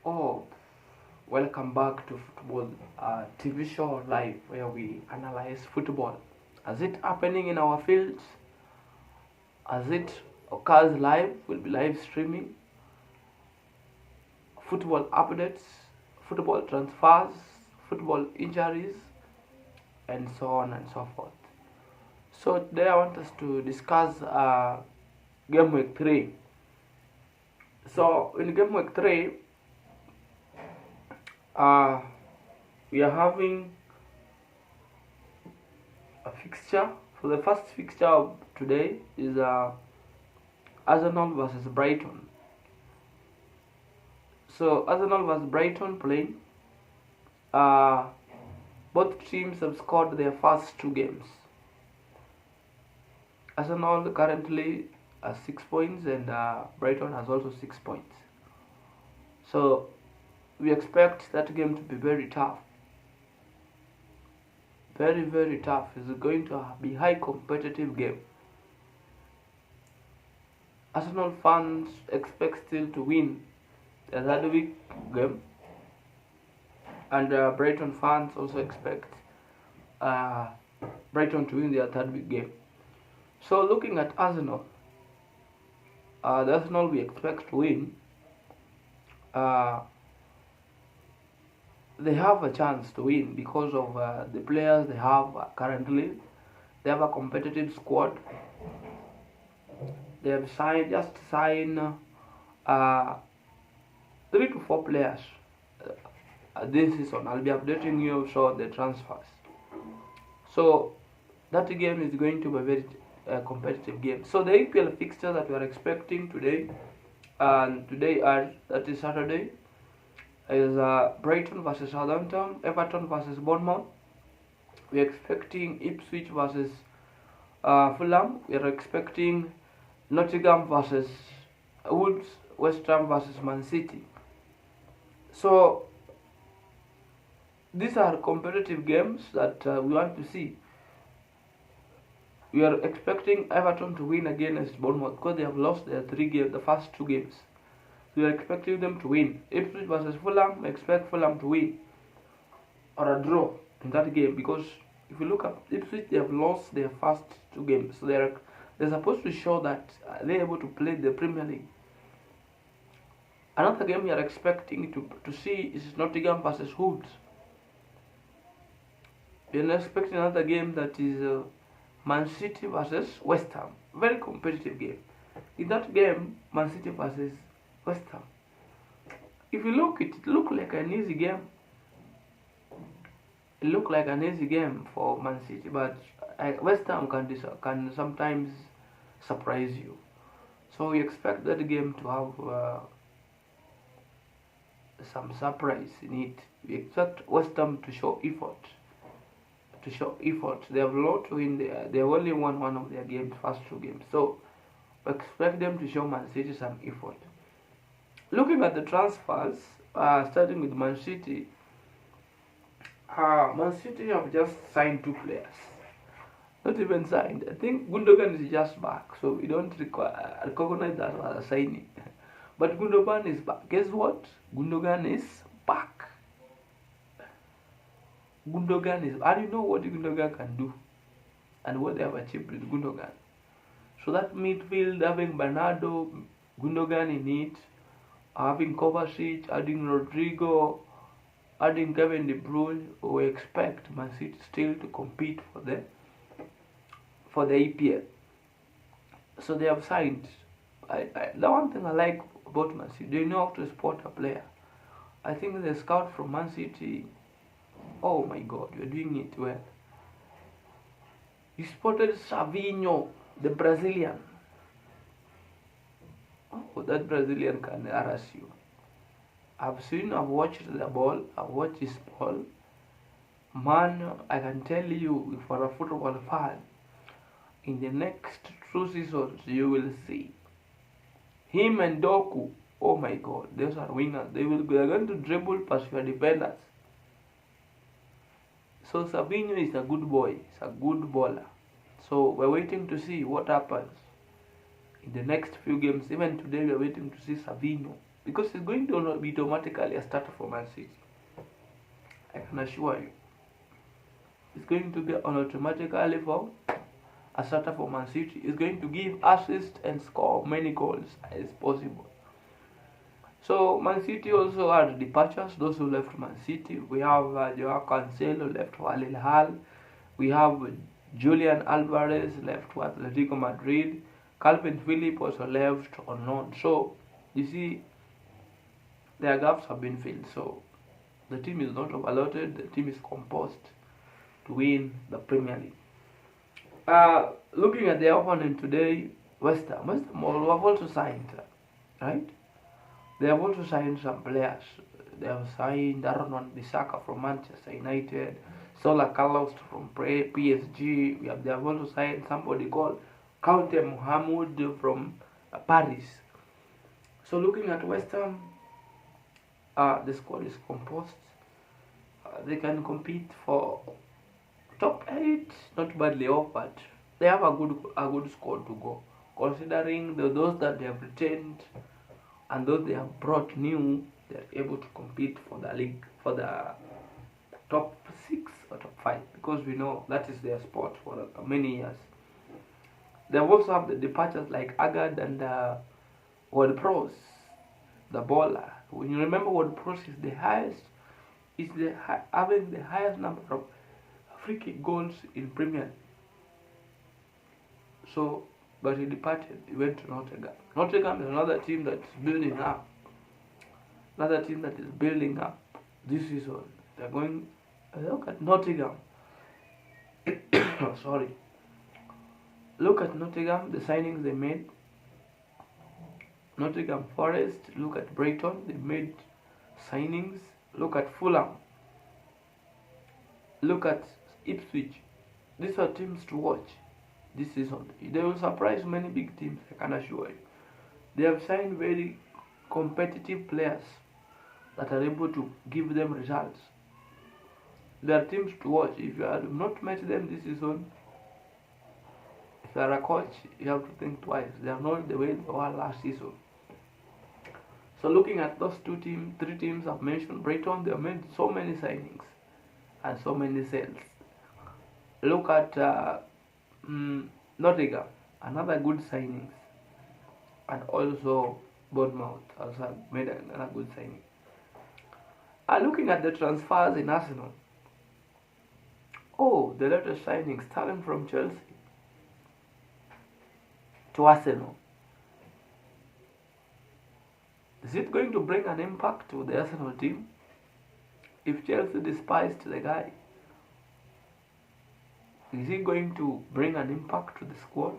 Oh, welcome back to Football TV show live where we analyze football as it happening in our fields, as it occurs live. We'll be live streaming football updates, football transfers, football injuries, and so on and so forth. So today I want us to discuss game week 3. So in game week 3, uh, we are having a fixture. So the first fixture of today is Arsenal versus Brighton. So Arsenal versus Brighton playing. Both teams have scored their first two games. Arsenal currently has 6 points and Brighton has also 6 points. So we expect that game to be very tough. Very, very tough. It's going to be high competitive game. Arsenal fans expect still to win the third week game, and Brighton fans also expect Brighton to win their third week game. So looking at Arsenal, the Arsenal we expect to win, they have a chance to win because of the players they have currently. They have a competitive squad. They have just signed 3 to 4 players this season. I'll be updating you also the transfers. So that game is going to be a very competitive game. So the EPL fixture that we are expecting today, and that is Saturday, is Brighton versus Southampton, Everton versus Bournemouth. We are expecting Ipswich versus Fulham. We are expecting Nottingham versus Wolves, West Ham versus Man City. So these are competitive games that we want to see. We are expecting Everton to win against Bournemouth because they have lost their the first 2 games. We are expecting them to win. Ipswich versus Fulham, we expect Fulham to win or a draw in that game, because if you look at Ipswich, they have lost their first 2 games. So they're supposed to show that they're able to play the Premier League. Another game we are expecting to see is Nottingham versus Wolves. We are expecting another game that is Man City versus West Ham. Very competitive game. In that game, Man City versus West Ham, if you look, it looked like an easy game. It looked like an easy game for Man City, but West Ham can sometimes surprise you. So we expect that game to have some surprise in it. We expect West Ham to show effort. They have lot to win. They have only won one of their games, first 2 games. So we expect them to show Man City some effort. Looking at the transfers, starting with Man City, Man City have just signed 2 players. Not even signed. I think Gundogan is just back, so we don't recognize that as a signing. But Gundogan is back. Guess what? Gundogan is back. Gundogan is, and you know what Gundogan can do, and what they have achieved with Gundogan. So that midfield, having Bernardo, Gundogan in it, having Kovacic, adding Rodrigo, adding Kevin De Bruyne, we expect Man City still to compete for the EPL. So they have signed. The one thing I like about Man City, they know how to spot a player. I think the scout from Man City, oh my God, you're doing it well. You spotted Savinho, the Brazilian. Oh, that Brazilian can harass you. I've watched the ball, I've watched his ball. Man, I can tell you, for a football fan, in the next 2 seasons, you will see him and Doku. Oh my God, those are winners. They are going to dribble past your defenders. So Savinho is a good boy. He's a good baller. So we're waiting to see what happens in the next few games. Even today, we're waiting to see Savinho. because he's going to not be automatically a starter for Man City. I can assure you. He's going to be on automatically for a starter for Man City. He's going to give assists and score many goals as possible. So Man City also had departures, those who left Man City. We have Joao Cancelo left for Al Hilal. We have Julian Alvarez left for Atletico Madrid. Calvin Phillips also left on loan. So you see, their gaps have been filled. So the team is not overloaded. The team is composed to win the Premier League. Looking at their opponent today, West Ham have also signed, right? They have also signed some players. They have signed Aaron Wan-Bissaka from Manchester United, Sola Carlos from PSG. They have also signed somebody called Kaute Mohamed from Paris. So looking at West Ham, the squad is composed. They can compete for top 8, not badly off, but they have a good squad to go. Considering those that they have retained and those they have brought new, they are able to compete for the league, for the top 6 or top 5, because we know that is their sport for many years. They also have the departures like Agard and Ward-Prowse, the bowler. When you remember, Ward-Prowse is the highest, having the highest number of free kick goals in Premier League. So, but he departed. He went to Nottingham. Nottingham is another team that is building up. Another team that is building up this season. They're going. Look at Nottingham. Sorry. Look at Nottingham. The signings they made. Nottingham Forest. Look at Brighton. They made signings. Look at Fulham. Look at Ipswich. These are teams to watch this season. They will surprise many big teams, I can assure you. They have signed very competitive players that are able to give them results. They are teams to watch. If you have not met them this season, if you are a coach, you have to think twice. They are not the way they were last season. So looking at those 3 teams I've mentioned, Brighton, they have made so many signings and so many sales. Look at Nottingham, another good signings, and also Bournemouth also made another good signing. Looking at the transfers in Arsenal, the latest signing, Sterling from Chelsea to Arsenal. Is it going to bring an impact to the Arsenal team? If Chelsea despised the guy, is he going to bring an impact to the squad?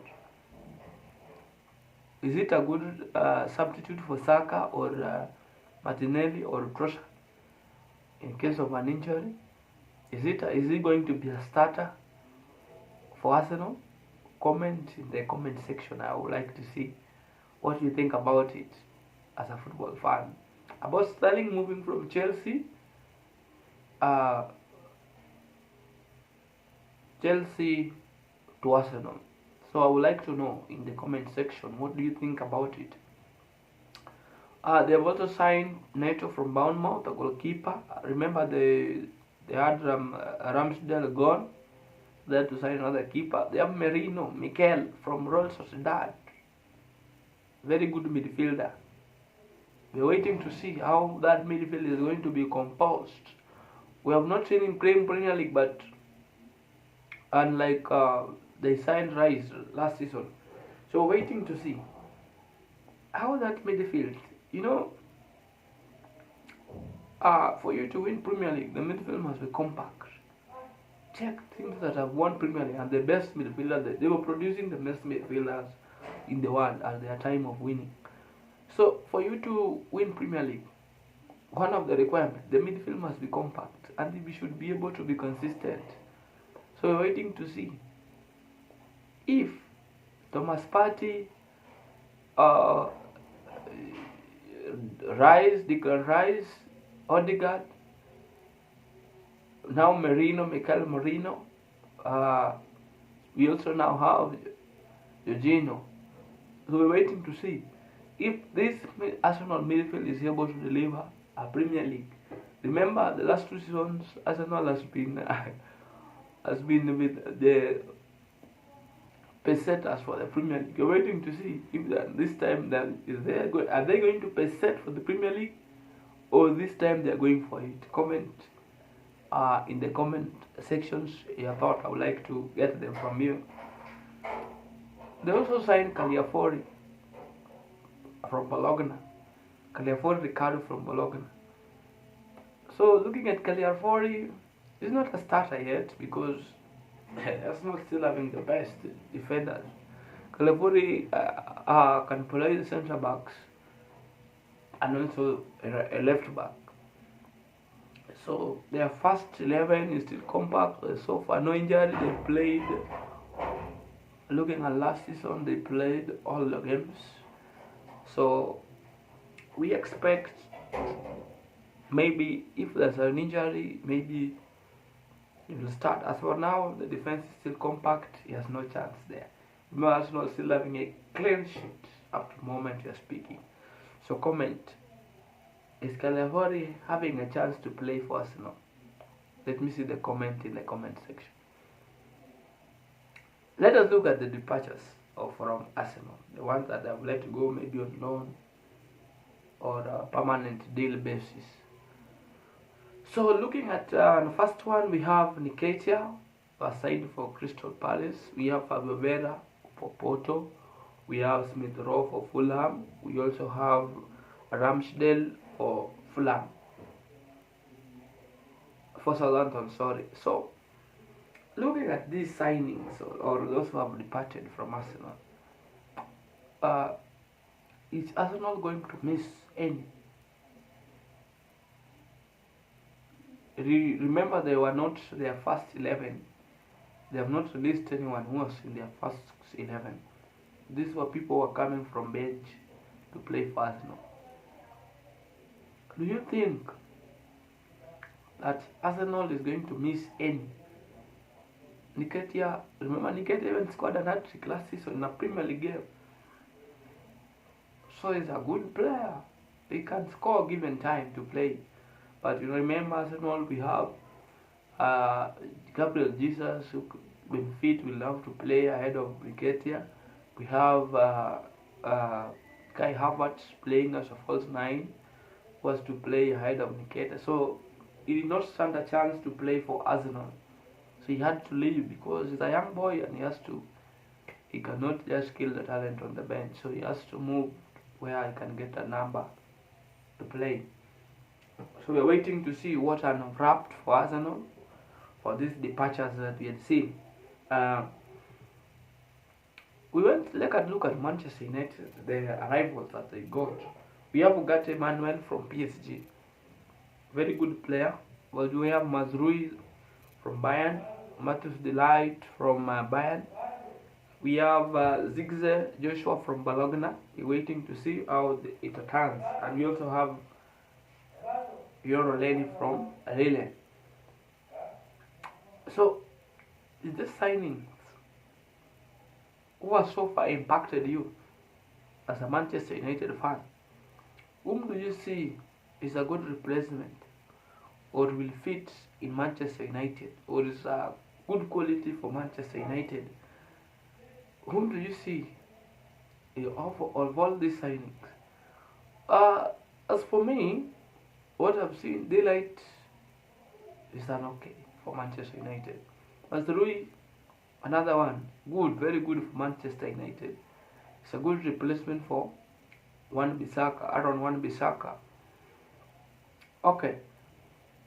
Is it a good substitute for Saka or Martinelli or Trossard in case of an injury? Is he going to be a starter for Arsenal? Comment in the comment section. I would like to see what you think about it as a football fan. About Sterling moving from Chelsea, Chelsea to Arsenal. So I would like to know in the comment section, what do you think about it? They have also signed Neto from Bournemouth, a goalkeeper. Remember they had Ramsdale gone. They had to sign another keeper. They have Mikel from Real Sociedad. Very good midfielder. We're waiting to see how that midfield is going to be composed. We have not seen him playing Premier League, but unlike they signed Rice last season. So we're waiting to see how that midfield, for you to win Premier League, the midfield must be compact. Check teams that have won Premier League and the best midfielders, they were producing the best midfielders in the world at their time of winning. So for you to win Premier League, one of the requirements, the midfield must be compact and we should be able to be consistent. So we're waiting to see if Thomas Partey, Declan Rice, Odegaard, now Mikel Merino. We also now have Jorginho. So we're waiting to see if this Arsenal midfield is able to deliver a Premier League. Remember, the last 2 seasons, Arsenal has been with the pesetters for the Premier League. You're waiting to see if this time are they going to peset for the Premier League, or this time they are going for it. Comment in the comment sections your thought. I would like to get them from you. They also signed Caliafori from Bologna. Caliafori Ricardo from Bologna. So looking at Caliafori, he's not a starter yet because Arsenal still having the best defenders. Caliafori can play the centre backs and also a left back. So their first 11 is still compact. So far, no injury. They played. Looking at last season, they played all the games. So we expect maybe if there's an injury, maybe he will start. As for now, the defense is still compact. He has no chance there. Arsenal still having a clean sheet up to the moment we are speaking. So comment. Is Caliafori having a chance to play for Arsenal? Let me see the comment in the comment section. Let us look at the departures from Arsenal. The ones that have let go, maybe on loan or a permanent deal basis. So looking at the first one, we have Nketiah signed for Crystal Palace. We have Fabio Vera for Porto. We have Smith Rowe for Fulham. We also have Ramsdale for Fulham. For Southampton, sorry. So looking at these signings or those who have departed from Arsenal, is Arsenal going to miss any? Remember, they were not their first 11. They have not released anyone who was in their first 11. These were people who were coming from bench to play for Arsenal. Do you think that Arsenal is going to miss any? Nketiah, remember Nketiah even scored an hat-trick last season in a Premier League game. So he's a good player. He can score given time to play. But you remember Arsenal, we have Gabriel Jesus, who when fit will have to play ahead of Nketiah. We have Kai Havertz playing as a false 9, was to play ahead of Nketiah. So he did not stand a chance to play for Arsenal. So he had to leave because he's a young boy and he cannot just kill the talent on the bench. So he has to move where he can get a number to play. So we're waiting to see what unwrapped for Arsenal for these departures that we had seen. We went look at Manchester United, the arrivals that they got. We have got Emmanuel from PSG, very good player. Well, we have Mazrui from Bayern, Matheus Delight from Bayern. We have Zigze Joshua from Bologna. We're waiting to see how it turns. And we also have Yoroleni from Lille. So, is this signings who has so far impacted you as a Manchester United fan? Whom do you see is a good replacement or will fit in Manchester United or is a good quality for Manchester United? Whom do you see of all these signings? As for me, what I've seen, Daylight is an okay for Manchester United. Mazrui, another one, good, very good for Manchester United. It's a good replacement for Aaron Wan-Bissaka. Okay.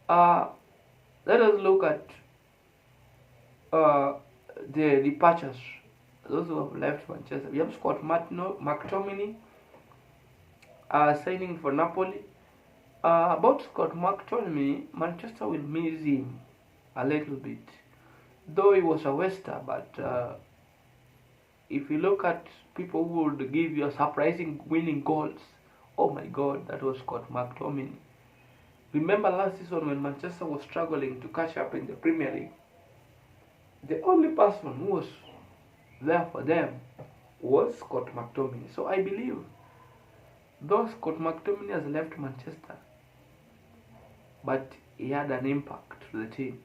Let us look at the departures. Those who have left Manchester. We have Scott McTominay signing for Napoli. About Scott McTominay, Manchester will miss him a little bit. Though he was a Wester, but if you look at people who would give you a surprising winning goals, oh my God, that was Scott McTominay. Remember last season when Manchester was struggling to catch up in the Premier League? The only person who was there for them was Scott McTominay. So I believe Though Scott McTominay has left Manchester, but he had an impact to the team.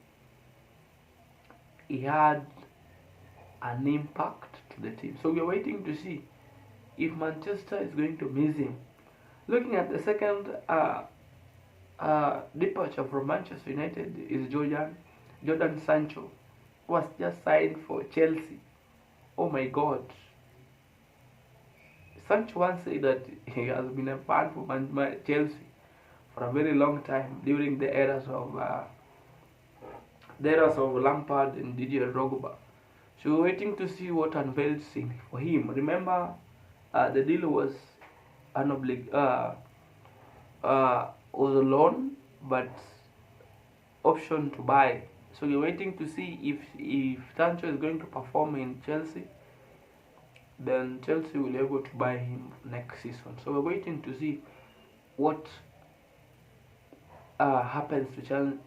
He had an impact to the team. So we are waiting to see if Manchester is going to miss him. Looking at the second departure from Manchester United is Jordan Sancho, who was just signed for Chelsea. Oh my God. Sancho once said that he has been a fan for Chelsea for a very long time during the eras of Lampard and Didier Drogba. So we're waiting to see what unveils for him. Remember, the deal was was a loan, but option to buy. So we're waiting to see if Sancho is going to perform in Chelsea. Then Chelsea will be able to buy him next season. So we're waiting to see what happens to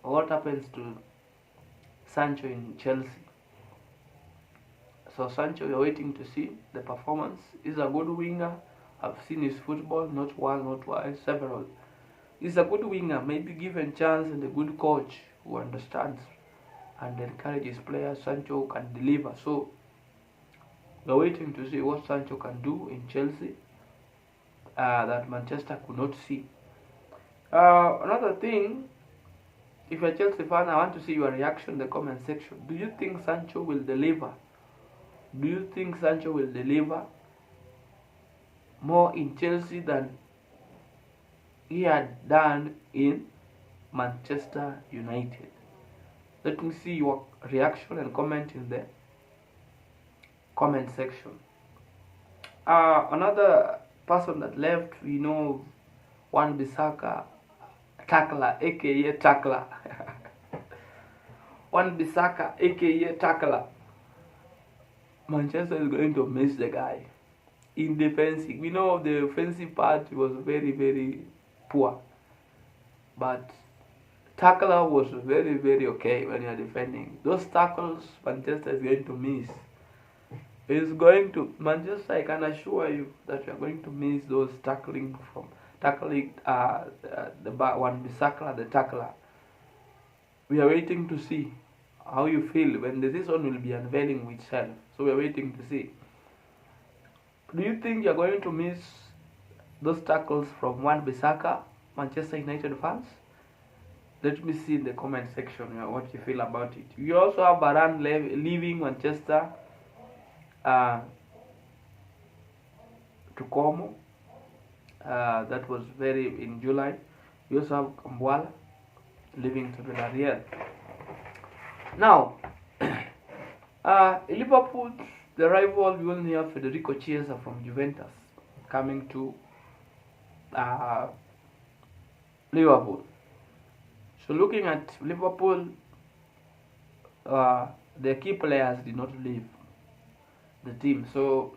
what happens to Sancho in Chelsea. So Sancho, we're waiting to see the performance. He's a good winger. I've seen his football, not once, not twice, several. He's a good winger, maybe given chance and a good coach who understands and encourages players. Sancho can deliver. So we're waiting to see what Sancho can do in Chelsea that Manchester could not see. Another thing, if you're a Chelsea fan, I want to see your reaction in the comment section. Do you think Sancho will deliver? Do you think Sancho will deliver more in Chelsea than he had done in Manchester United? Let me see your reaction and comment in the comment section. Another person that left, we know Wan-Bissaka Tackler, aka Tackler. Wan-Bissaka, aka Tackler. Manchester is going to miss the guy. In defensive, we know the offensive part was very, very poor, but tackler was very, very okay when you're defending. Those tackles Manchester is going to miss. Manchester, I can assure you that you're going to miss those tackling the Wan-Bissaka, the tackler. We are waiting to see how you feel when the season will be unveiling itself. So we are waiting to see. Do you think you're going to miss those tackles from Wan-Bissaka, Manchester United fans? Let me see in the comment section what you feel about it. We also have Varane leaving Manchester to Como. That was in July. We also have Kambwala leaving to Villarreal. Now, Liverpool, the rival, we only have Federico Chiesa from Juventus coming to Liverpool. So looking at Liverpool, their key players did not leave the team. So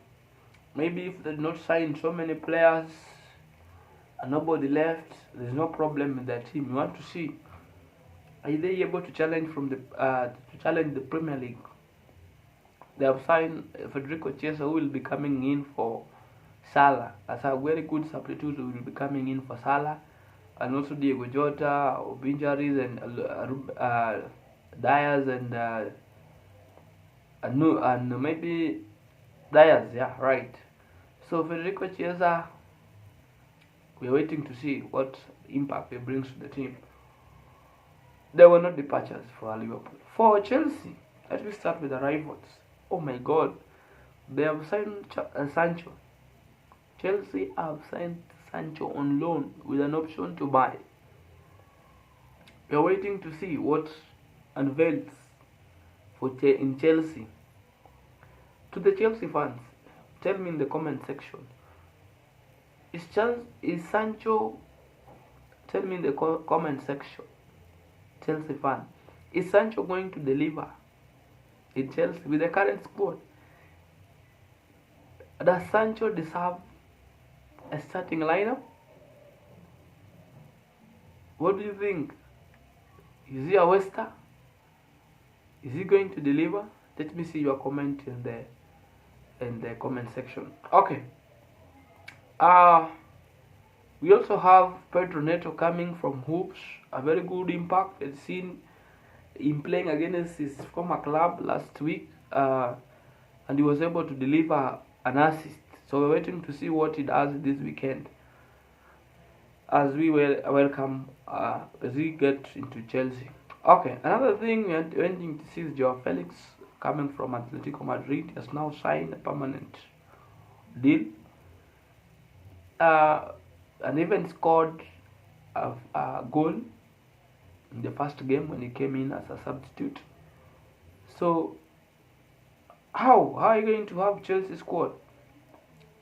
maybe if they did not sign so many players and nobody left, there's no problem with their team. You want to see, are they able to challenge the Premier League? They have signed Federico Chiesa, who will be coming in for Salah as a very good substitute. Who will be coming in for Salah, and also Diego Jota of injuries and Diaz and maybe Diaz, yeah, right. So Federico Chiesa, we are waiting to see what impact he brings to the team. There were no departures for Liverpool. For Chelsea, let me start with the rivals. Oh my God, they have signed Sancho. Chelsea have signed Sancho on loan with an option to buy. We are waiting to see what unveils in Chelsea. To the Chelsea fans, tell me in the comment section. Is Sancho? Tell me in the comment section. Chelsea fan, is Sancho going to deliver in Chelsea with the current squad? Does Sancho deserve a starting lineup? What do you think? Is he a waster? Is he going to deliver? Let me see your comment in the comment section. Okay. Uh, we also have Pedro Neto coming from Hoops, a very good impact. We've seen him playing against his former club last week, and he was able to deliver an assist. So we're waiting to see what he does this weekend as we welcome as we get into Chelsea. Okay, another thing we're waiting to see is Joao Felix coming from Atletico Madrid. He has now signed a permanent deal, and even scored a goal in the first game when he came in as a substitute. So how are you going to have Chelsea squad?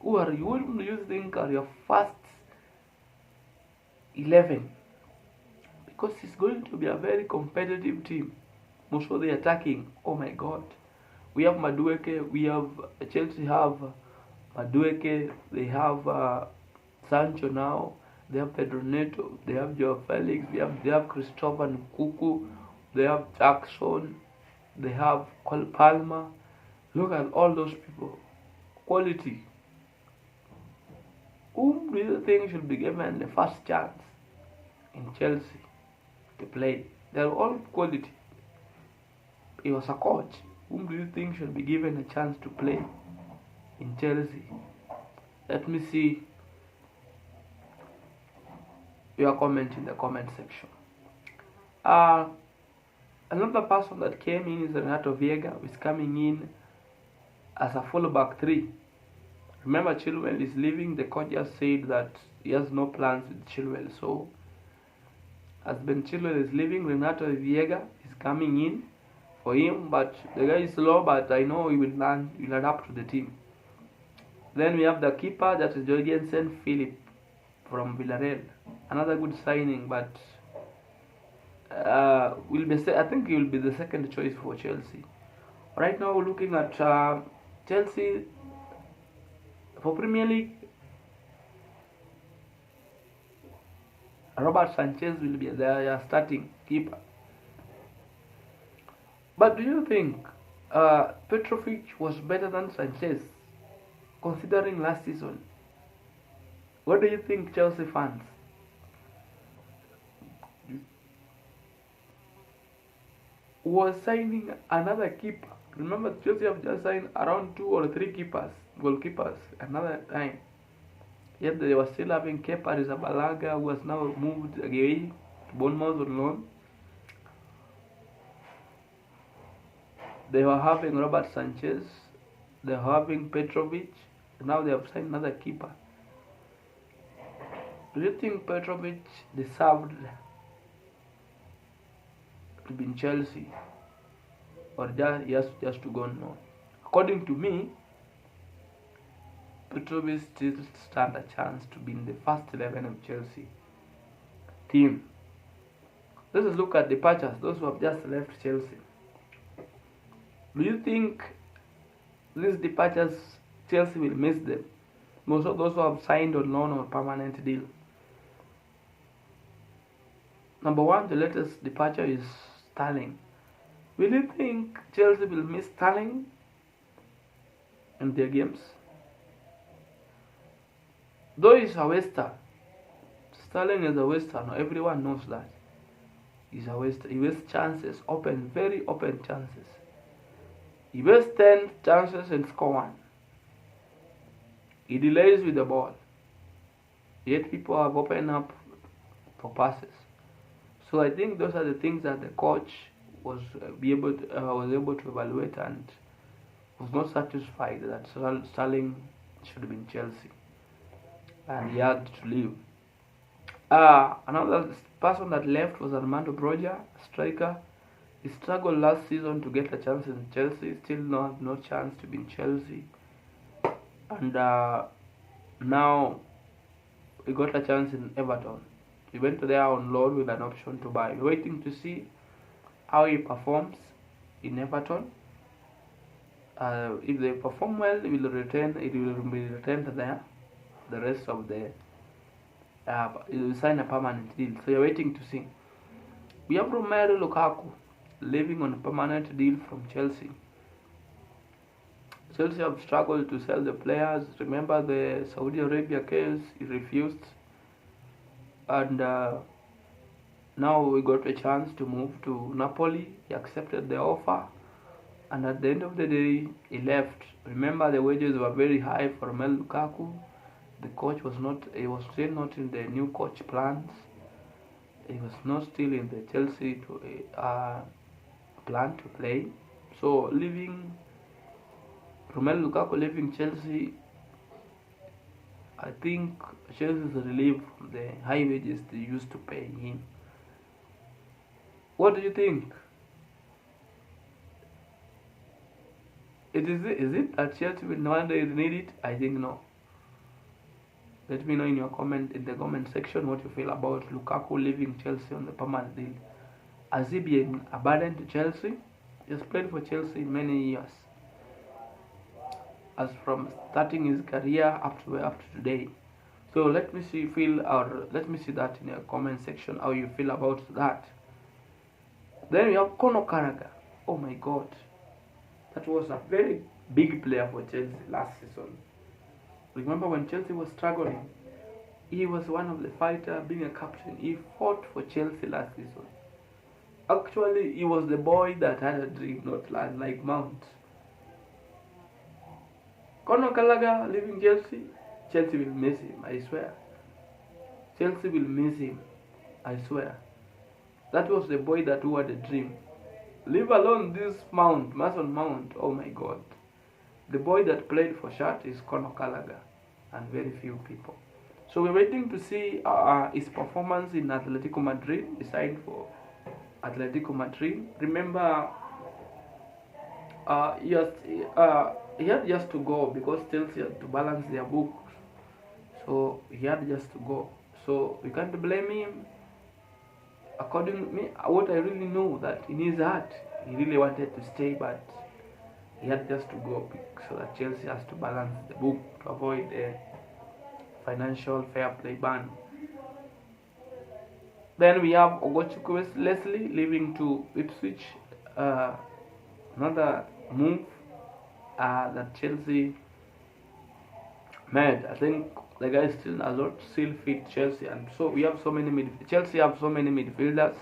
Who do you think are your first 11? Because it's going to be a very competitive team. Most of the attacking. Oh my God, we have Madueke. We have Chelsea have Madueke. They have Sancho now. They have Pedro Neto. They have Joao Felix. They have Christopher Nkuku. They have Jackson. They have Cole Palmer. Look at all those people. Quality. Whom do you think should be given the first chance in Chelsea to play? They're all quality. He was a coach. Whom do you think should be given a chance to play in Chelsea? Let me see your comment in the comment section. Another person that came in is Renato Viega, who is coming in as a fullback 3. Remember, Chilwell is leaving. The coach just said that he has no plans with Chilwell. So, as Ben Chilwell is leaving, Renato Viega is coming in for him. But the guy is slow, but I know he will learn. He will adapt to the team. Then we have the keeper, that is Jorgensen Philip from Villarreal. Another good signing, but I think he will be the second choice for Chelsea. Right now, looking at Chelsea for Premier League, Robert Sanchez will be their starting keeper. But do you think Petrovic was better than Sanchez, considering last season? What do you think, Chelsea fans? Was signing another keeper. Remember, Chelsea have just signed around 2 or 3 goalkeepers, another time. Yet they were still having Kepa Arrizabalaga, who has now moved away to Bournemouth on loan. They were having Robert Sanchez. They were having Petrovic. Now they have signed another keeper. Do you think Petrovic deserved to be in Chelsea, or just to go on? According to me, Petrovic still stand a chance to be in the first 11 of Chelsea team. Let us look at departures, those who have just left Chelsea. Do you think these departures, Chelsea will miss them? Most of those who have signed on loan or permanent deal. Number 1, the latest departure is Sterling. Will you think Chelsea will miss Sterling in their games? Though he's a waster, Sterling is a waster. Now everyone knows that. He's a waster. He wastes chances, very open chances. He wastes 10 chances and score 1. He delays with the ball. Yet people have opened up for passes. So I think those are the things that the coach was able to evaluate, and was not satisfied that Sterling should be in Chelsea, and he had to leave. Another person that left was Armando Broja, striker. He struggled last season to get a chance in Chelsea. Still no chance to be in Chelsea, and now he got a chance in Everton. He went there on loan with an option to buy. We're waiting to see how he performs in Everton. If they perform well, it will be retained there. The rest of the he will sign a permanent deal. So you're waiting to see. We have Romelu Lukaku leaving on a permanent deal from Chelsea. Chelsea have struggled to sell the players. Remember the Saudi Arabia case? He refused, and now we got a chance to move to Napoli. He accepted the offer, and at the end of the day, he left. Remember, the wages were very high for Romelu Lukaku. The coach was not. He was still not in the new coach plans. He was not still in the Chelsea plan to play. So leaving Romelu Lukaku leaving Chelsea, I think Chelsea is relieved from the high wages they used to pay him. What do you think? Is it that Chelsea will one day need it? I think no. Let me know in the comment section what you feel about Lukaku leaving Chelsea on the permanent deal. Has he been a burden to Chelsea? He has played for Chelsea many years, as from starting his career up to today. So let me see that in your comment section how you feel about that. Then we have Conor Gallagher. Oh my God, that was a very big player for Chelsea last season. Remember when Chelsea was struggling? He was one of the fighters, being a captain. He fought for Chelsea last season. Actually, he was the boy that had a dream, not like Mount. Conor Gallagher leaving Chelsea. Chelsea will miss him, I swear. Chelsea will miss him, I swear. That was the boy that who had a dream. Leave alone this Mason Mount. Oh my God. The boy that played for Shat is Conor Gallagher, and very few people. So we're waiting to see his performance in Atletico Madrid. He signed for Atletico Madrid. Remember, he had just to go because Chelsea had to balance their books. So he had just to go. So we can't blame him. According to me, what I really know that in his heart, he really wanted to stay, but he had just to go so that Chelsea has to balance the book to avoid a financial fair play ban. Then we have Ogochukwu Leslie leaving to Ipswich. Another move that Chelsea made. I think the guy still does not still fit Chelsea, and so we have so many Chelsea have so many midfielders.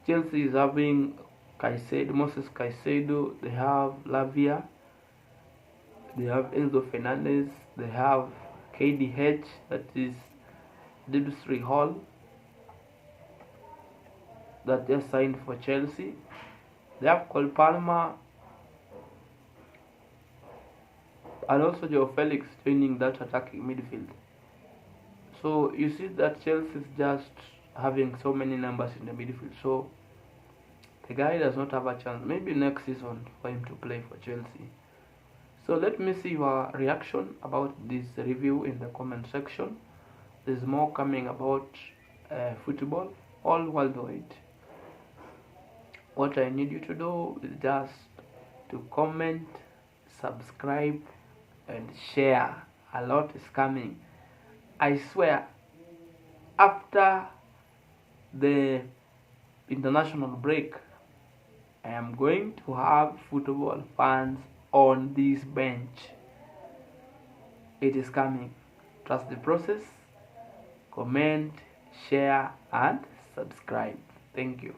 Chelsea is having Moses Caicedo. They have Lavia. They have Enzo Fernandez. They have KDH, that is Dibsry Hall, that just signed for Chelsea. They have Cole Palmer and also Joe Felix joining that attacking midfield. So you see that Chelsea is just having so many numbers in the midfield. So the guy does not have a chance. Maybe next season for him to play for Chelsea. So let me see your reaction about this review in the comment section. There's more coming about football all worldwide. What I need you to do is just to comment, subscribe, and share. A lot is coming. I swear, after the international break, I am going to have football fans on this bench. It is coming. Trust the process. Comment, share, and subscribe. Thank you.